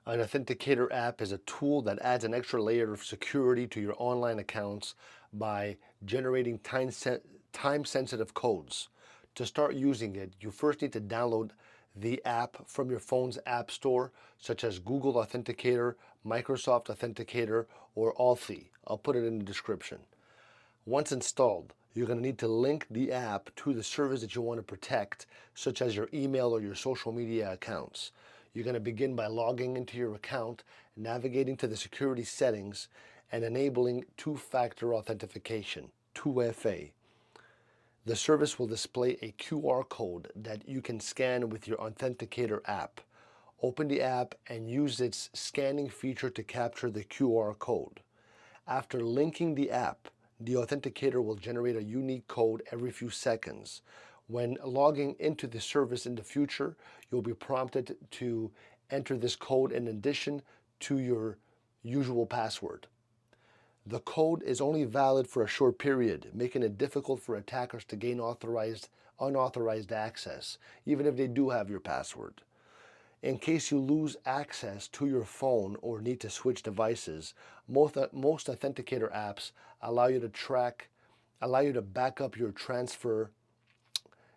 An authenticator app is a tool that adds an extra layer of security to your online accounts by generating time-sensitive codes. To start using it, you first need to download the app from your phone's app store, such as Google Authenticator, Microsoft Authenticator, or Authy. I'll put it in the description. Once installed, you're going to need to link the app to the service that you want to protect, such as your email or your social media accounts. You're going to begin by logging into your account, navigating to the security settings, and enabling two-factor authentication, 2FA. The service will display a QR code that you can scan with your Authenticator app. Open the app and use its scanning feature to capture the QR code. After linking the app, the authenticator will generate a unique code every few seconds. When logging into the service in the future, you'll be prompted to enter this code in addition to your usual password. The code is only valid for a short period, making it difficult for attackers to gain unauthorized access, even if they do have your password. In case you lose access to your phone or need to switch devices, most authenticator apps allow you to back up your transfer.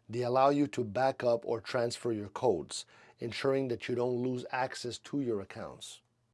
They allow you to back up or transfer your codes, ensuring that you don't lose access to your accounts.